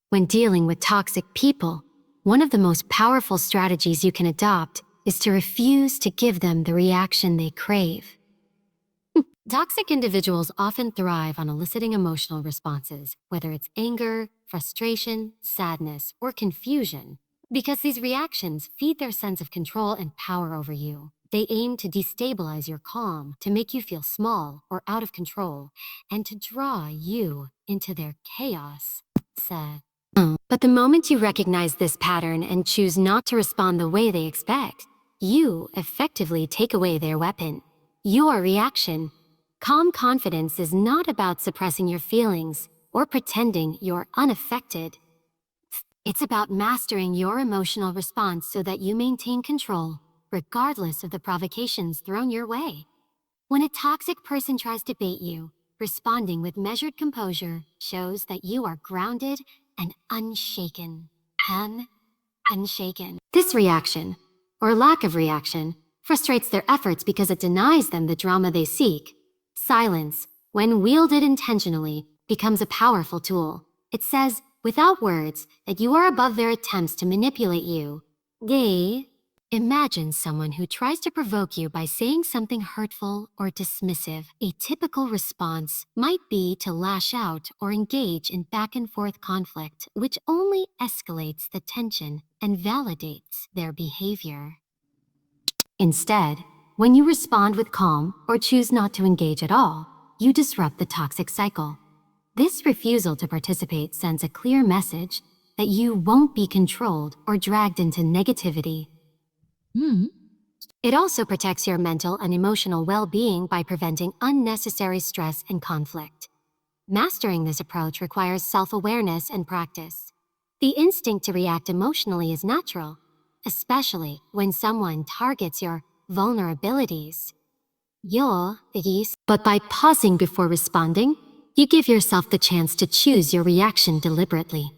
When dealing with toxic people, one of the most powerful strategies you can adopt is to refuse to give them the reaction they crave. Toxic individuals often thrive on eliciting emotional responses, whether it's anger, frustration, sadness, or confusion, because these reactions feed their sense of control and power over you. They aim to destabilize your calm, to make you feel small or out of control, and to draw you into their chaos. Sad. But the moment you recognize this pattern and choose not to respond the way they expect, you effectively take away their weapon, your reaction. Calm confidence is not about suppressing your feelings or pretending you're unaffected. It's about mastering your emotional response so that you maintain control, regardless of the provocations thrown your way. When a toxic person tries to bait you, responding with measured composure shows that you are grounded and unshaken. Unshaken. This reaction, or lack of reaction, frustrates their efforts because it denies them the drama they seek. Silence, when wielded intentionally, becomes a powerful tool. It says, without words, that you are above their attempts to manipulate you. Imagine someone who tries to provoke you by saying something hurtful or dismissive. A typical response might be to lash out or engage in back-and-forth conflict, which only escalates the tension and validates their behavior. Instead, when you respond with calm or choose not to engage at all, you disrupt the toxic cycle. This refusal to participate sends a clear message that you won't be controlled or dragged into negativity. It also protects your mental and emotional well-being by preventing unnecessary stress and conflict. Mastering this approach requires self-awareness and practice. The instinct to react emotionally is natural, especially when someone targets your vulnerabilities. But by pausing before responding, you give yourself the chance to choose your reaction deliberately.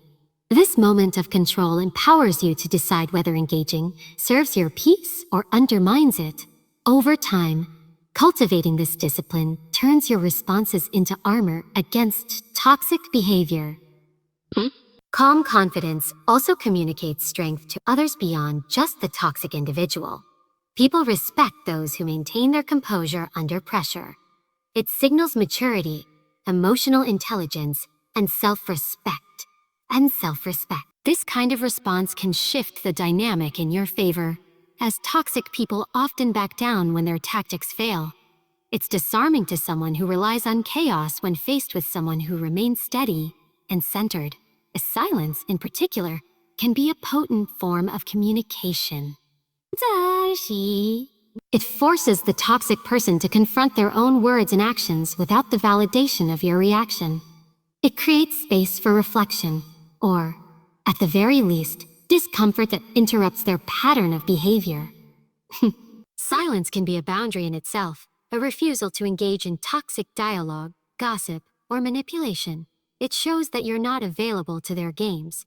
This moment of control empowers you to decide whether engaging serves your peace or undermines it. Over time, cultivating this discipline turns your responses into armor against toxic behavior. Calm confidence also communicates strength to others beyond just the toxic individual. People respect those who maintain their composure under pressure. It signals maturity, emotional intelligence, and self-respect. This kind of response can shift the dynamic in your favor, as toxic people often back down when their tactics fail. It's disarming to someone who relies on chaos when faced with someone who remains steady and centered. Silence, in particular, can be a potent form of communication. It forces the toxic person to confront their own words and actions without the validation of your reaction. It creates space for reflection, or, at the very least, discomfort that interrupts their pattern of behavior. Silence can be a boundary in itself, a refusal to engage in toxic dialogue, gossip, or manipulation. It shows that you're not available to their games.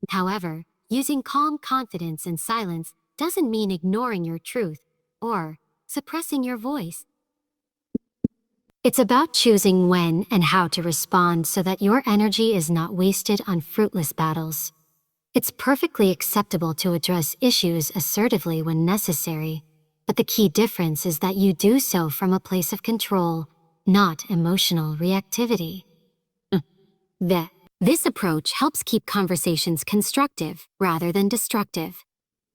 However, using calm confidence and silence doesn't mean ignoring your truth or suppressing your voice. It's about choosing when and how to respond so that your energy is not wasted on fruitless battles. It's perfectly acceptable to address issues assertively when necessary, but the key difference is that you do so from a place of control, not emotional reactivity. This approach helps keep conversations constructive rather than destructive.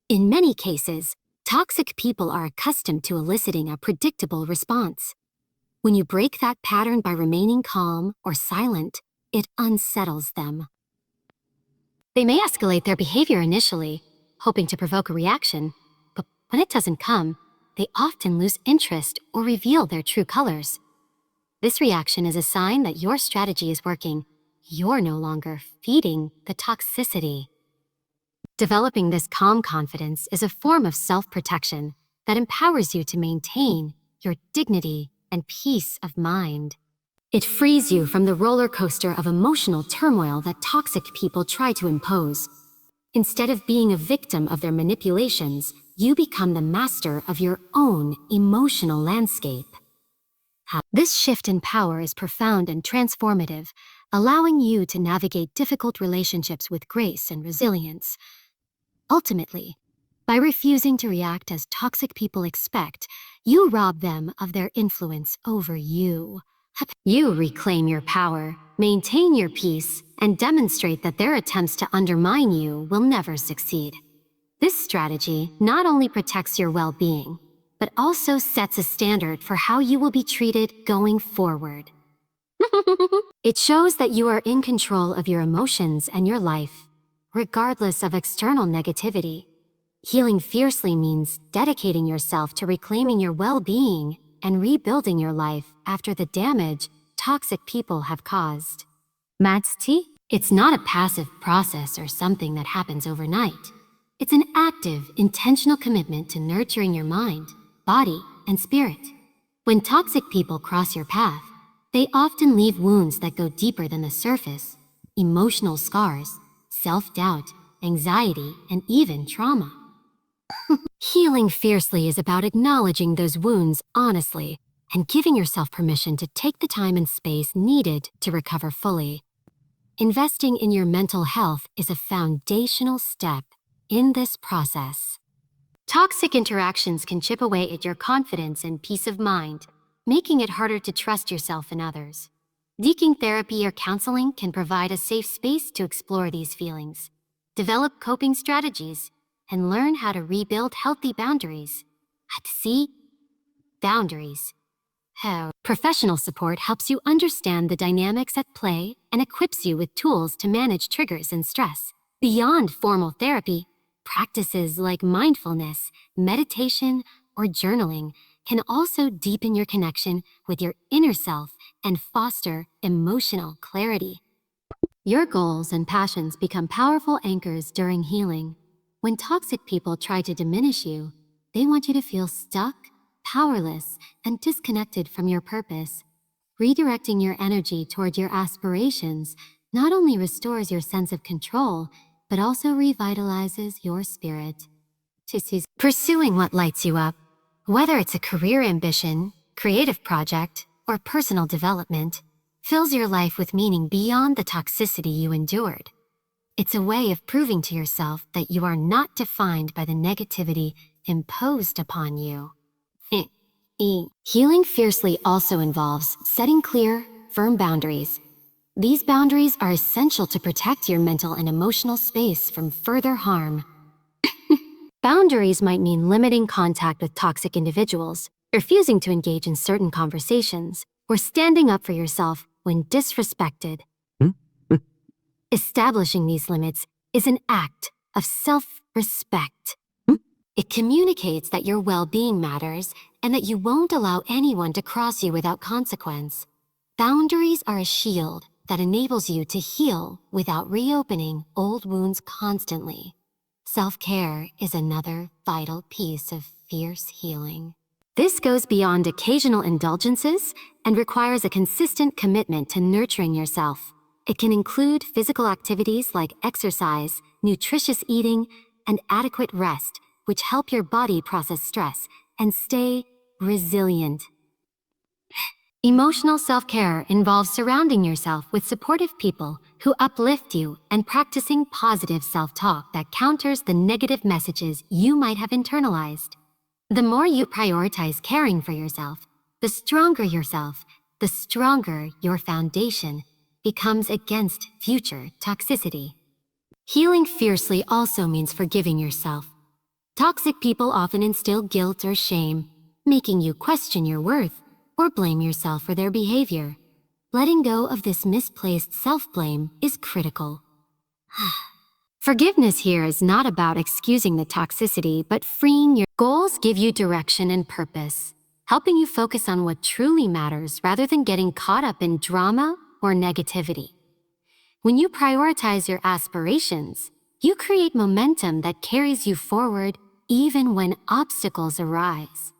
In many cases, toxic people are accustomed to eliciting a predictable response. When you break that pattern by remaining calm or silent, it unsettles them. They may escalate their behavior initially, hoping to provoke a reaction, but when it doesn't come, they often lose interest or reveal their true colors. This reaction is a sign that your strategy is working. You're no longer feeding the toxicity. Developing this calm confidence is a form of self-protection that empowers you to maintain your dignity and peace of mind. It frees you from the roller coaster of emotional turmoil that toxic people try to impose. Instead of being a victim of their manipulations, you become the master of your own emotional landscape. This shift in power is profound and transformative, allowing you to navigate difficult relationships with grace and resilience. Ultimately, by refusing to react as toxic people expect, you rob them of their influence over you. You reclaim your power, maintain your peace, and demonstrate that their attempts to undermine you will never succeed. This strategy not only protects your well-being, but also sets a standard for how you will be treated going forward. It shows that you are in control of your emotions and your life, regardless of external negativity. Healing fiercely means dedicating yourself to reclaiming your well-being and rebuilding your life after the damage toxic people have caused. Tea? It's not a passive process or something that happens overnight. It's an active, intentional commitment to nurturing your mind, body, and spirit. When toxic people cross your path, they often leave wounds that go deeper than the surface, emotional scars, self-doubt, anxiety, and even trauma. Healing fiercely is about acknowledging those wounds honestly and giving yourself permission to take the time and space needed to recover fully. Investing in your mental health is a foundational step in this process. Toxic interactions can chip away at your confidence and peace of mind, making it harder to trust yourself and others. Seeking therapy or counseling can provide a safe space to explore these feelings, develop coping strategies, and learn how to rebuild healthy boundaries. See? Boundaries. How? Professional support helps you understand the dynamics at play and equips you with tools to manage triggers and stress. Beyond formal therapy, practices like mindfulness, meditation, or journaling can also deepen your connection with your inner self and foster emotional clarity. Your goals and passions become powerful anchors during healing. When toxic people try to diminish you, they want you to feel stuck, powerless, and disconnected from your purpose. Redirecting your energy toward your aspirations not only restores your sense of control, but also revitalizes your spirit. Pursuing what lights you up, whether it's a career ambition, creative project, or personal development, fills your life with meaning beyond the toxicity you endured. It's a way of proving to yourself that you are not defined by the negativity imposed upon you. Healing fiercely also involves setting clear, firm boundaries. These boundaries are essential to protect your mental and emotional space from further harm. Boundaries might mean limiting contact with toxic individuals, refusing to engage in certain conversations, or standing up for yourself when disrespected. Establishing these limits is an act of self-respect. It communicates that your well-being matters and that you won't allow anyone to cross you without consequence. Boundaries are a shield that enables you to heal without reopening old wounds constantly. Self-care is another vital piece of fierce healing. This goes beyond occasional indulgences and requires a consistent commitment to nurturing yourself. It can include physical activities like exercise, nutritious eating, and adequate rest, which help your body process stress and stay resilient. Emotional self-care involves surrounding yourself with supportive people who uplift you and practicing positive self-talk that counters the negative messages you might have internalized. The more you prioritize caring for yourself, the stronger your foundation becomes against future toxicity. Healing fiercely also means forgiving yourself. Toxic people often instill guilt or shame, making you question your worth or blame yourself for their behavior. Letting go of this misplaced self-blame is critical. Forgiveness here is not about excusing the toxicity, but freeing your goals give you direction and purpose, helping you focus on what truly matters rather than getting caught up in drama or negativity. When you prioritize your aspirations, you create momentum that carries you forward even when obstacles arise.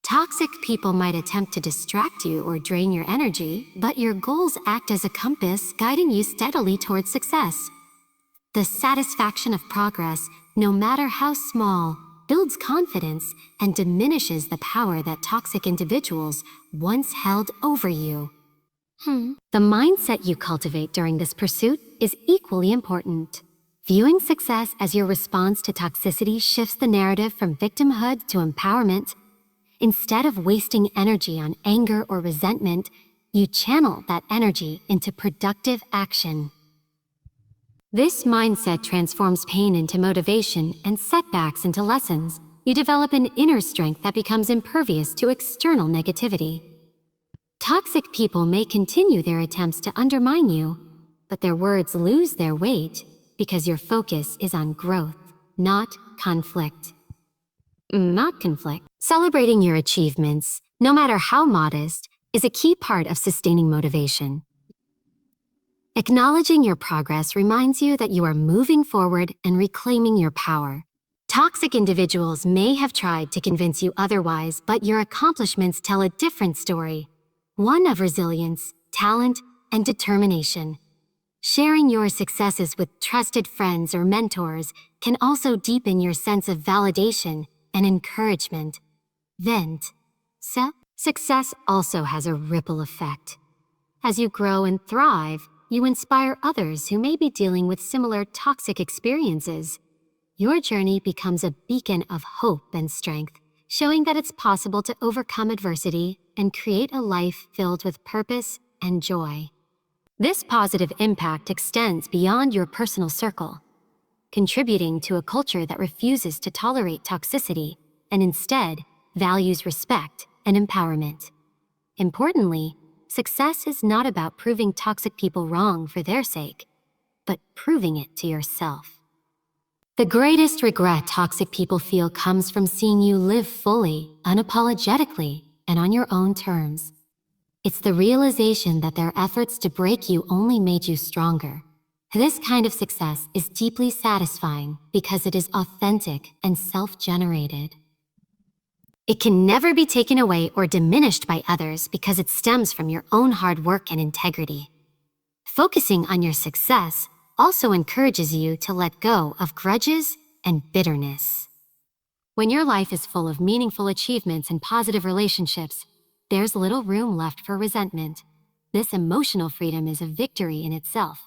Toxic people might attempt to distract you or drain your energy, but your goals act as a compass guiding you steadily towards success. The satisfaction of progress, no matter how small, builds confidence and diminishes the power that toxic individuals once held over you. The mindset you cultivate during this pursuit is equally important. Viewing success as your response to toxicity shifts the narrative from victimhood to empowerment. Instead of wasting energy on anger or resentment, you channel that energy into productive action. This mindset transforms pain into motivation and setbacks into lessons. You develop an inner strength that becomes impervious to external negativity. Toxic people may continue their attempts to undermine you, but their words lose their weight because your focus is on growth, not conflict. Not conflict. Celebrating your achievements, no matter how modest, is a key part of sustaining motivation. Acknowledging your progress reminds you that you are moving forward and reclaiming your power. Toxic individuals may have tried to convince you otherwise, but your accomplishments tell a different story. One of resilience, talent, and determination. Sharing your successes with trusted friends or mentors can also deepen your sense of validation and encouragement. Vent. Success also has a ripple effect. As you grow and thrive, you inspire others who may be dealing with similar toxic experiences. Your journey becomes a beacon of hope and strength, showing that it's possible to overcome adversity and create a life filled with purpose and joy. This positive impact extends beyond your personal circle, contributing to a culture that refuses to tolerate toxicity and instead values respect and empowerment. Importantly, success is not about proving toxic people wrong for their sake, but proving it to yourself. The greatest regret toxic people feel comes from seeing you live fully, unapologetically, and on your own terms. It's the realization that their efforts to break you only made you stronger. This kind of success is deeply satisfying because it is authentic and self-generated. It can never be taken away or diminished by others because it stems from your own hard work and integrity. Focusing on your success also encourages you to let go of grudges and bitterness. When your life is full of meaningful achievements and positive relationships, there's little room left for resentment. This emotional freedom is a victory in itself.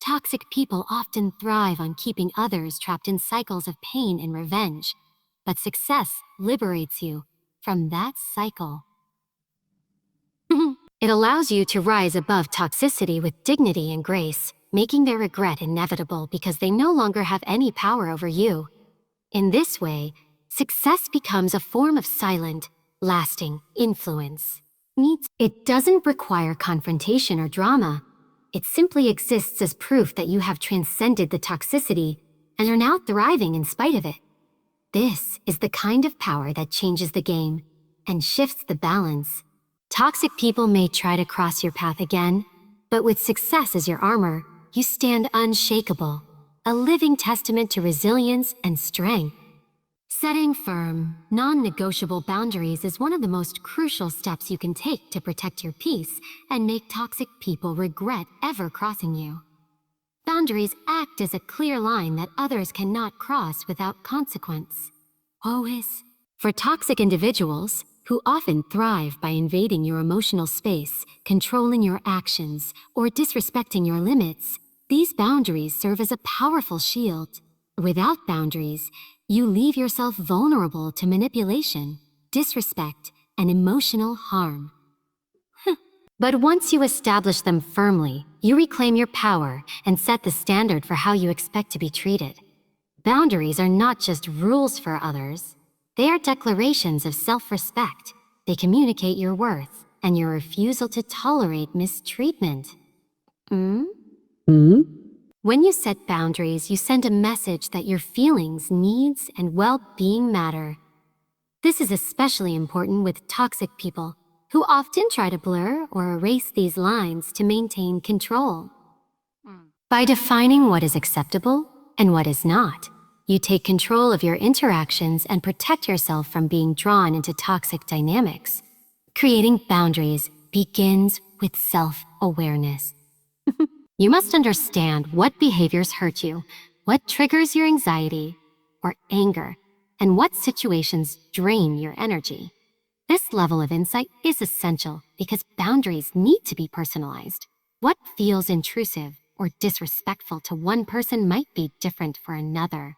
Toxic people often thrive on keeping others trapped in cycles of pain and revenge, but success liberates you from that cycle. It allows you to rise above toxicity with dignity and grace, making their regret inevitable because they no longer have any power over you. In this way, success becomes a form of silent, lasting influence. It doesn't require confrontation or drama. It simply exists as proof that you have transcended the toxicity and are now thriving in spite of it. This is the kind of power that changes the game and shifts the balance. Toxic people may try to cross your path again, but with success as your armor, you stand unshakable, a living testament to resilience and strength. Setting firm, non-negotiable boundaries is one of the most crucial steps you can take to protect your peace and make toxic people regret ever crossing you. Boundaries act as a clear line that others cannot cross without consequence. Always. For toxic individuals, who often thrive by invading your emotional space, controlling your actions, or disrespecting your limits, these boundaries serve as a powerful shield. Without boundaries, you leave yourself vulnerable to manipulation, disrespect, and emotional harm. But once you establish them firmly, you reclaim your power and set the standard for how you expect to be treated. Boundaries are not just rules for others. They are declarations of self-respect. They communicate your worth and your refusal to tolerate mistreatment. When you set boundaries, you send a message that your feelings, needs, and well-being matter. This is especially important with toxic people, who often try to blur or erase these lines to maintain control. By defining what is acceptable and what is not, you take control of your interactions and protect yourself from being drawn into toxic dynamics. Creating boundaries begins with self-awareness. You must understand what behaviors hurt you, what triggers your anxiety or anger, and what situations drain your energy. This level of insight is essential because boundaries need to be personalized. What feels intrusive or disrespectful to one person might be different for another.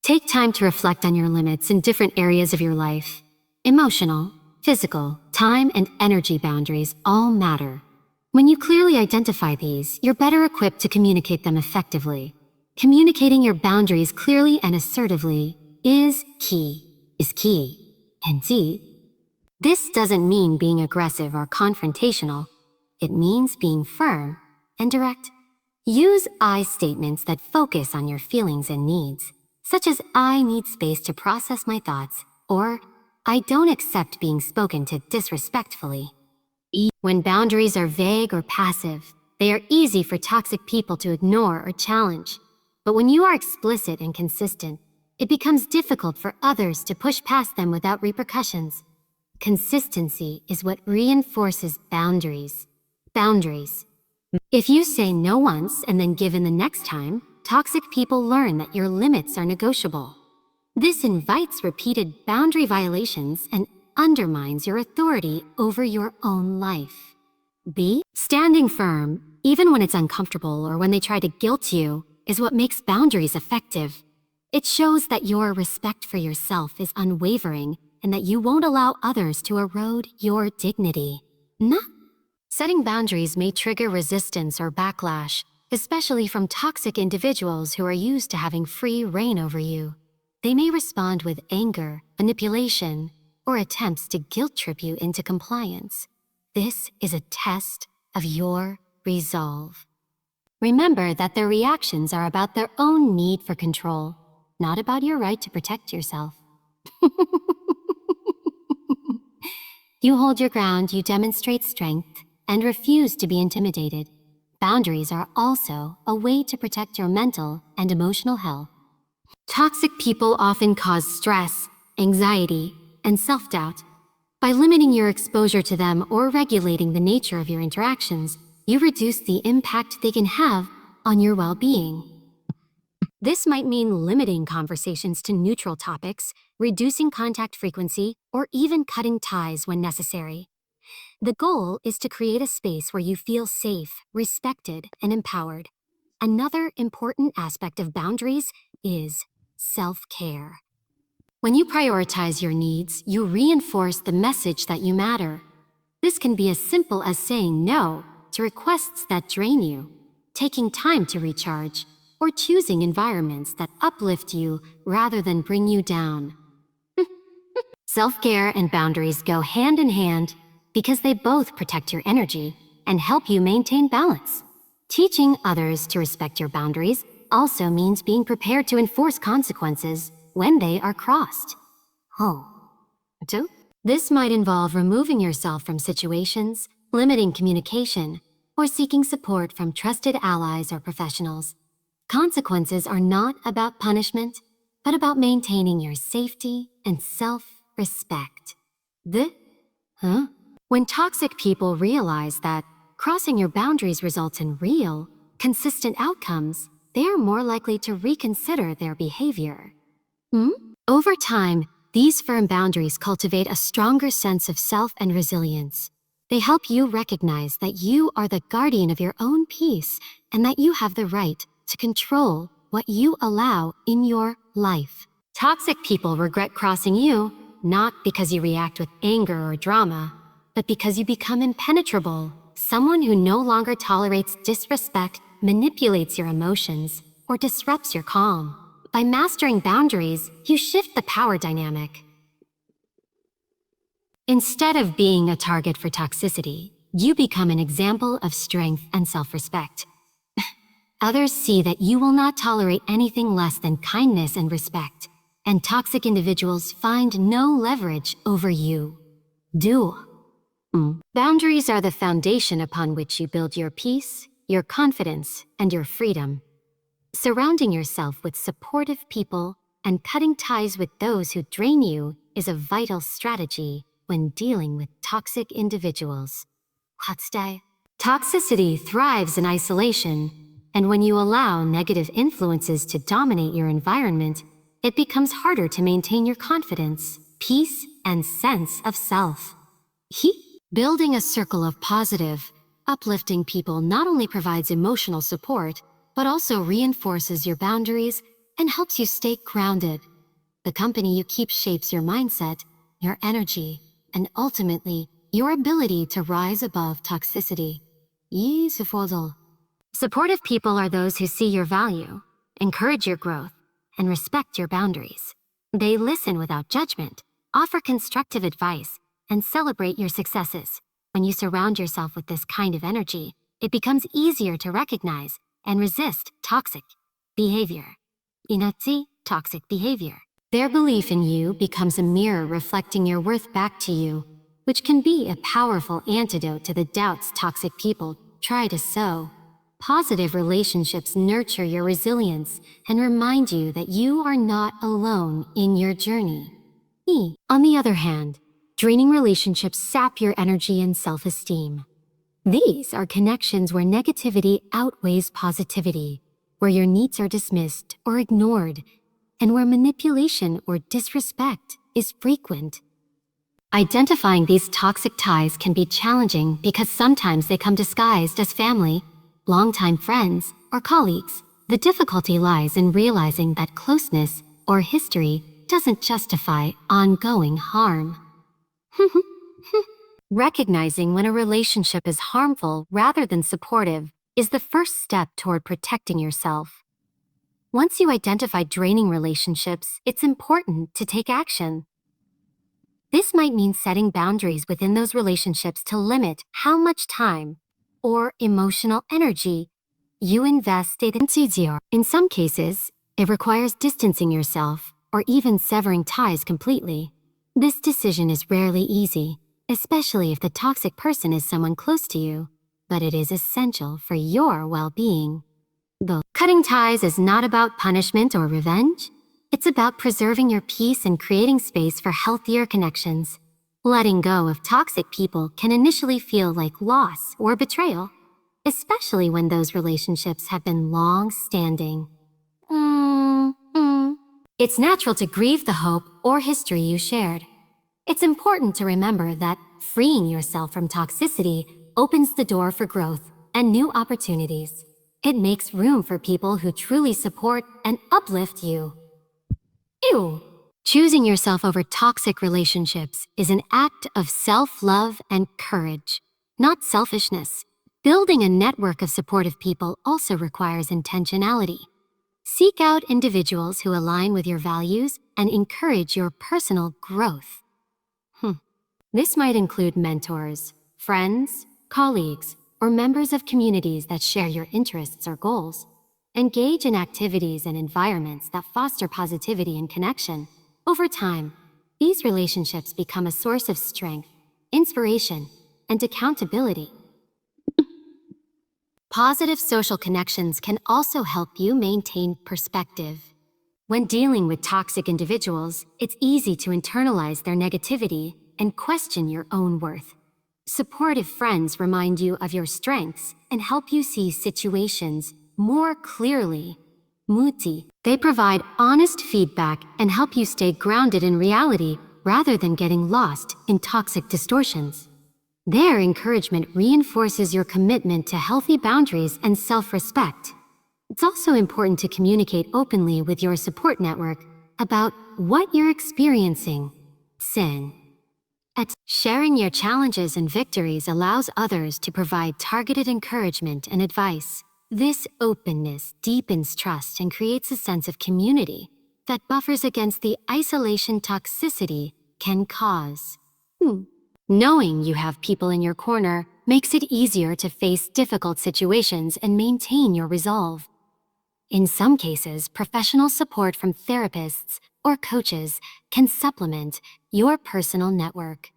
Take time to reflect on your limits in different areas of your life. Emotional, physical, time, and energy boundaries all matter. When you clearly identify these, you're better equipped to communicate them effectively. Communicating your boundaries clearly and assertively is key. Indeed. This doesn't mean being aggressive or confrontational. It means being firm and direct. Use I statements that focus on your feelings and needs, such as I need space to process my thoughts, or I don't accept being spoken to disrespectfully. When boundaries are vague or passive, they are easy for toxic people to ignore or challenge. But when you are explicit and consistent, it becomes difficult for others to push past them without repercussions. Consistency is what reinforces boundaries. Boundaries. If you say no once and then give in the next time, toxic people learn that your limits are negotiable. This invites repeated boundary violations and undermines your authority over your own life. B. Standing firm, even when it's uncomfortable or when they try to guilt you, is what makes boundaries effective. It shows that your respect for yourself is unwavering and that you won't allow others to erode your dignity. Setting boundaries may trigger resistance or backlash, especially from toxic individuals who are used to having free reign over you. They may respond with anger, manipulation, or attempts to guilt trip you into compliance. This is a test of your resolve. Remember that their reactions are about their own need for control, not about your right to protect yourself. You hold your ground, you demonstrate strength, and refuse to be intimidated. Boundaries are also a way to protect your mental and emotional health. Toxic people often cause stress, anxiety, and self-doubt. By limiting your exposure to them or regulating the nature of your interactions, you reduce the impact they can have on your well-being. This might mean limiting conversations to neutral topics, reducing contact frequency, or even cutting ties when necessary. The goal is to create a space where you feel safe, respected, and empowered. Another important aspect of boundaries is self-care. When you prioritize your needs, you reinforce the message that you matter. This can be as simple as saying no to requests that drain you, taking time to recharge, or choosing environments that uplift you rather than bring you down. Self-care and boundaries go hand in hand because they both protect your energy and help you maintain balance. Teaching others to respect your boundaries also means being prepared to enforce consequences when they are crossed. This might involve removing yourself from situations, limiting communication, or seeking support from trusted allies or professionals. Consequences are not about punishment, but about maintaining your safety and self-respect. When toxic people realize that crossing your boundaries results in real, consistent outcomes, they are more likely to reconsider their behavior. Over time, these firm boundaries cultivate a stronger sense of self and resilience. They help you recognize that you are the guardian of your own peace and that you have the right to control what you allow in your life. Toxic people regret crossing you, not because you react with anger or drama, but because you become impenetrable. Someone who no longer tolerates disrespect, manipulates your emotions, or disrupts your calm. By mastering boundaries, you shift the power dynamic. Instead of being a target for toxicity, you become an example of strength and self-respect. Others see that you will not tolerate anything less than kindness and respect, and toxic individuals find no leverage over you. Boundaries are the foundation upon which you build your peace, your confidence, and your freedom. Surrounding yourself with supportive people and cutting ties with those who drain you is a vital strategy when dealing with toxic individuals. Toxicity thrives in isolation, and when you allow negative influences to dominate your environment, it becomes harder to maintain your confidence. peace, and sense of self. Building a circle of positive, uplifting people not only provides emotional support, but also reinforces your boundaries and helps you stay grounded. The company you keep shapes your mindset, your energy, and ultimately, your ability to rise above toxicity. Supportive people are those who see your value, encourage your growth, and respect your boundaries. They listen without judgment, offer constructive advice, and celebrate your successes. When you surround yourself with this kind of energy, it becomes easier to recognize and resist toxic behavior. Toxic behavior. Their belief in you becomes a mirror reflecting your worth back to you, which can be a powerful antidote to the doubts toxic people try to sow. Positive relationships nurture your resilience and remind you that you are not alone in your journey. On the other hand, draining relationships sap your energy and self-esteem. These are connections where negativity outweighs positivity, where your needs are dismissed or ignored, and where manipulation or disrespect is frequent. Identifying these toxic ties can be challenging because sometimes they come disguised as family, longtime friends, or colleagues. The difficulty lies in realizing that closeness or history doesn't justify ongoing harm. Recognizing when a relationship is harmful rather than supportive is the first step toward protecting yourself. Once you identify draining relationships, it's important to take action. This might mean setting boundaries within those relationships to limit how much time or emotional energy you invest in. In some cases, it requires distancing yourself or even severing ties completely. This decision is rarely easy, especially if the toxic person is someone close to you, but it is essential for your well-being. Cutting ties is not about punishment or revenge. It's about preserving your peace and creating space for healthier connections. Letting go of toxic people can initially feel like loss or betrayal, especially when those relationships have been long-standing. It's natural to grieve the hope or history you shared. It's important to remember that freeing yourself from toxicity opens the door for growth and new opportunities. It makes room for people who truly support and uplift you. Choosing yourself over toxic relationships is an act of self-love and courage, not selfishness. Building a network of supportive people also requires intentionality. Seek out individuals who align with your values and encourage your personal growth. This might include mentors, friends, colleagues, or members of communities that share your interests or goals. Engage in activities and environments that foster positivity and connection. Over time, these relationships become a source of strength, inspiration, and accountability. Positive social connections can also help you maintain perspective. When dealing with toxic individuals, it's easy to internalize their negativity and question your own worth. Supportive friends remind you of your strengths and help you see situations more clearly. They provide honest feedback and help you stay grounded in reality rather than getting lost in toxic distortions. Their encouragement reinforces your commitment to healthy boundaries and self-respect. It's also important to communicate openly with your support network about what you're experiencing. Sharing your challenges and victories allows others to provide targeted encouragement and advice. This openness deepens trust and creates a sense of community that buffers against the isolation toxicity can cause. Knowing you have people in your corner makes it easier to face difficult situations and maintain your resolve. In some cases, professional support from therapists or coaches can supplement your personal network.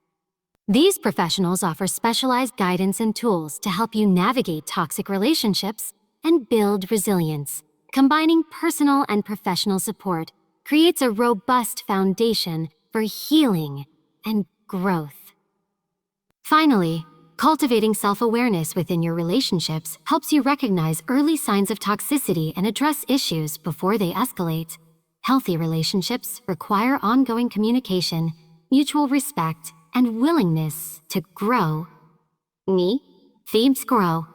These professionals offer specialized guidance and tools to help you navigate toxic relationships and build resilience. Combining personal and professional support creates a robust foundation for healing and growth. Finally, cultivating self-awareness within your relationships helps you recognize early signs of toxicity and address issues before they escalate. Healthy relationships require ongoing communication mutual respect, and willingness to grow. Ni, themes grow.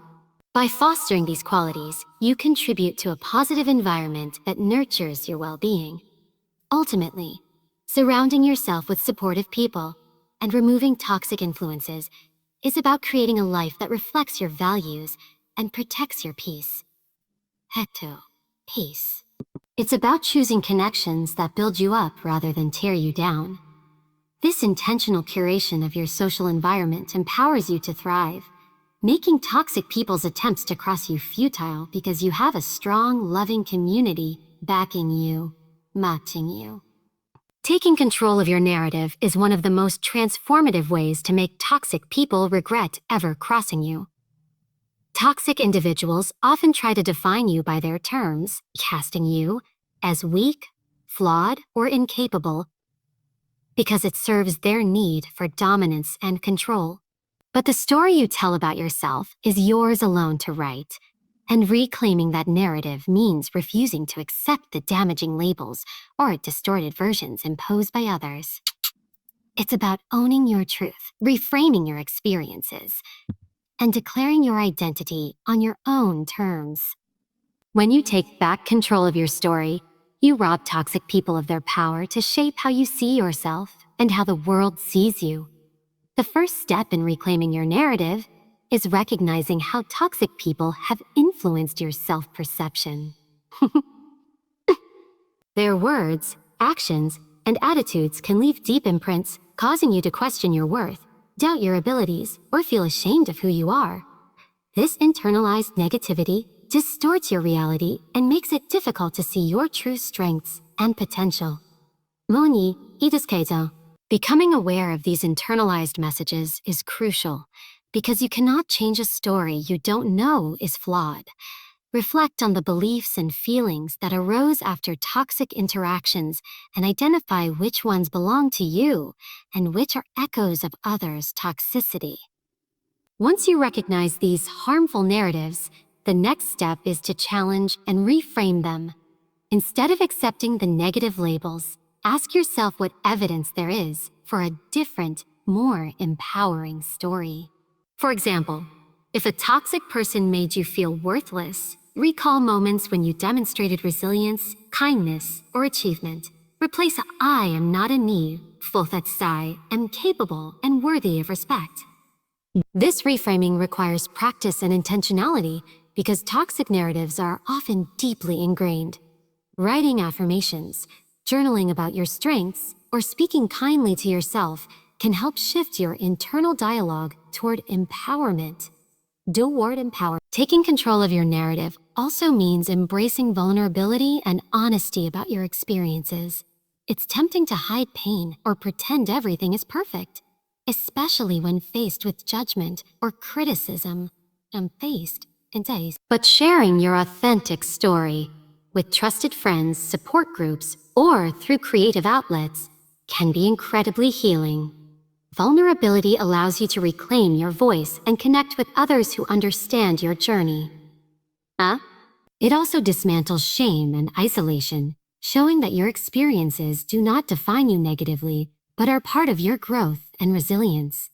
By fostering these qualities, you contribute to a positive environment that nurtures your well-being. Ultimately, surrounding yourself with supportive people and removing toxic influences is about creating a life that reflects your values and protects your peace. Heto, peace. It's about choosing connections that build you up rather than tear you down. This intentional curation of your social environment empowers you to thrive, making toxic people's attempts to cross you futile because you have a strong, loving community backing you, matching you. Taking control of your narrative is one of the most transformative ways to make toxic people regret ever crossing you. Toxic individuals often try to define you by their terms, casting you as weak, flawed, or incapable because it serves their need for dominance and control. But the story you tell about yourself is yours alone to write, and reclaiming that narrative means refusing to accept the damaging labels or distorted versions imposed by others. It's about owning your truth, reframing your experiences, and declaring your identity on your own terms. When you take back control of your story, you rob toxic people of their power to shape how you see yourself and how the world sees you. The first step in reclaiming your narrative is recognizing how toxic people have influenced your self-perception. Their words, actions, and attitudes can leave deep imprints, causing you to question your worth, doubt your abilities, or feel ashamed of who you are. This internalized negativity distorts your reality and makes it difficult to see your true strengths and potential. Moni, iduskeizo. Becoming aware of these internalized messages is crucial because you cannot change a story you don't know is flawed. Reflect on the beliefs and feelings that arose after toxic interactions and identify which ones belong to you and which are echoes of others' toxicity. Once you recognize these harmful narratives, the next step is to challenge and reframe them. Instead of accepting the negative labels, ask yourself what evidence there is for a different, more empowering story. For example, if a toxic person made you feel worthless, recall moments when you demonstrated resilience, kindness, or achievement. Replace I am not a me, for that I am capable and worthy of respect. This reframing requires practice and intentionality because toxic narratives are often deeply ingrained. Writing affirmations, journaling about your strengths, or speaking kindly to yourself can help shift your internal dialogue toward empowerment. Toward empower. Taking control of your narrative also means embracing vulnerability and honesty about your experiences. It's tempting to hide pain or pretend everything is perfect, especially when faced with judgment or criticism. But sharing your authentic story with trusted friends, support groups, or through creative outlets can be incredibly healing. Vulnerability allows you to reclaim your voice and connect with others who understand your journey. It also dismantles shame and isolation, showing that your experiences do not define you negatively, but are part of your growth and resilience.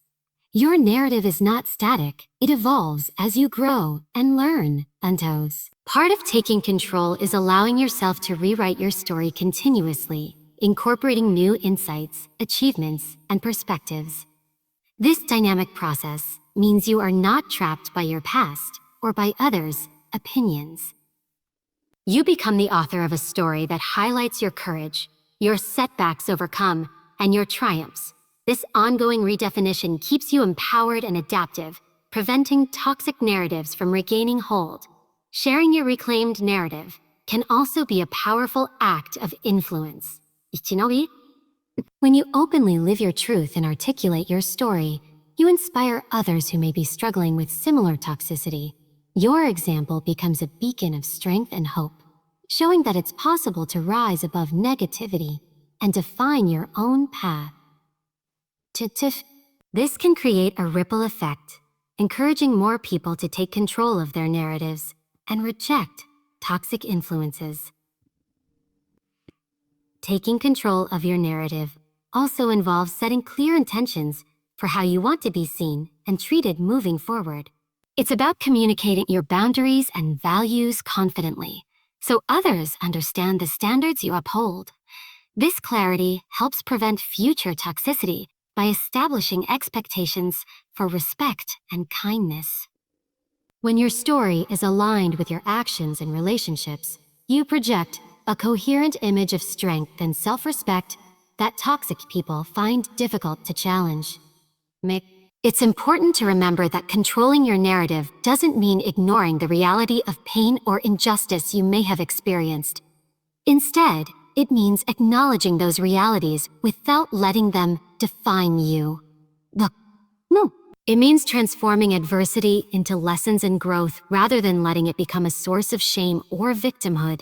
Your narrative is not static. It evolves as you grow and learn, Antos. Part of taking control is allowing yourself to rewrite your story continuously, incorporating new insights, achievements, and perspectives. This dynamic process means you are not trapped by your past or by others' opinions. You become the author of a story that highlights your courage, your setbacks overcome, and your triumphs. This ongoing redefinition keeps you empowered and adaptive, preventing toxic narratives from regaining hold. Sharing your reclaimed narrative can also be a powerful act of influence. Ichinobi? When you openly live your truth and articulate your story, you inspire others who may be struggling with similar toxicity. Your example becomes a beacon of strength and hope, showing that it's possible to rise above negativity and define your own path. This can create a ripple effect, encouraging more people to take control of their narratives and reject toxic influences. Taking control of your narrative also involves setting clear intentions for how you want to be seen and treated moving forward. It's about communicating your boundaries and values confidently, so others understand the standards you uphold. This clarity helps prevent future toxicity by establishing expectations for respect and kindness. When your story is aligned with your actions and relationships, you project a coherent image of strength and self-respect that toxic people find difficult to challenge. It's important to remember that controlling your narrative doesn't mean ignoring the reality of pain or injustice you may have experienced. Instead, it means acknowledging those realities without letting them define you. No. It means transforming adversity into lessons and growth rather than letting it become a source of shame or victimhood.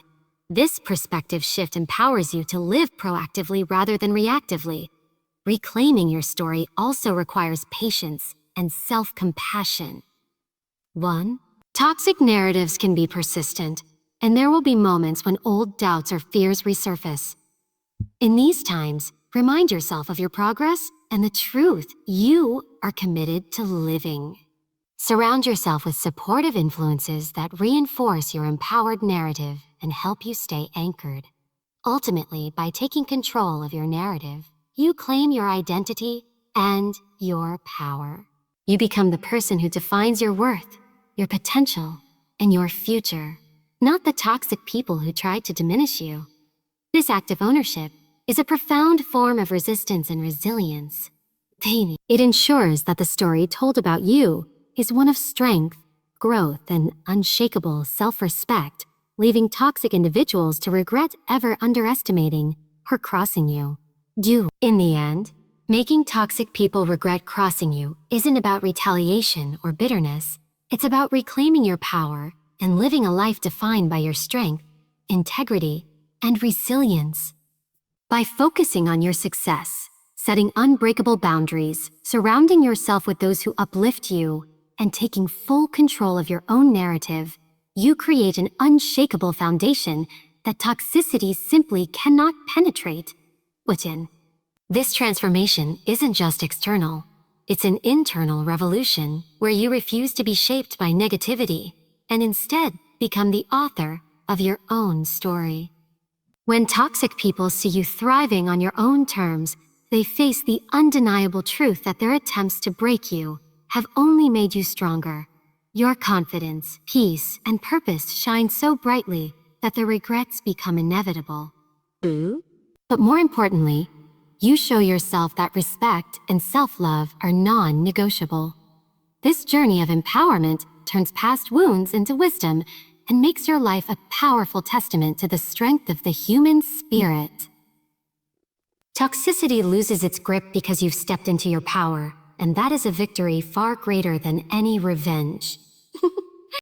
This perspective shift empowers you to live proactively rather than reactively. Reclaiming your story also requires patience and self-compassion. 1. Toxic narratives can be persistent, and there will be moments when old doubts or fears resurface. In these times, remind yourself of your progress and the truth you are committed to living. Surround yourself with supportive influences that reinforce your empowered narrative and help you stay anchored. Ultimately, by taking control of your narrative, you claim your identity and your power. You become the person who defines your worth, your potential, and your future, not the toxic people who tried to diminish you. This act of ownership is a profound form of resistance and resilience. It ensures that the story told about you is one of strength, growth, and unshakable self-respect, leaving toxic individuals to regret ever underestimating or crossing you. In the end, making toxic people regret crossing you isn't about retaliation or bitterness. It's about reclaiming your power and living a life defined by your strength, integrity, and resilience. By focusing on your success, setting unbreakable boundaries, surrounding yourself with those who uplift you, and taking full control of your own narrative, you create an unshakable foundation that toxicity simply cannot penetrate. This transformation isn't just external. It's an internal revolution where you refuse to be shaped by negativity and instead become the author of your own story. When toxic people see you thriving on your own terms, they face the undeniable truth that their attempts to break you have only made you stronger. Your confidence, peace, and purpose shine so brightly that their regrets become inevitable. But more importantly, you show yourself that respect and self-love are non-negotiable. This journey of empowerment turns past wounds into wisdom and makes your life a powerful testament to the strength of the human spirit. Toxicity loses its grip because you've stepped into your power, and that is a victory far greater than any revenge.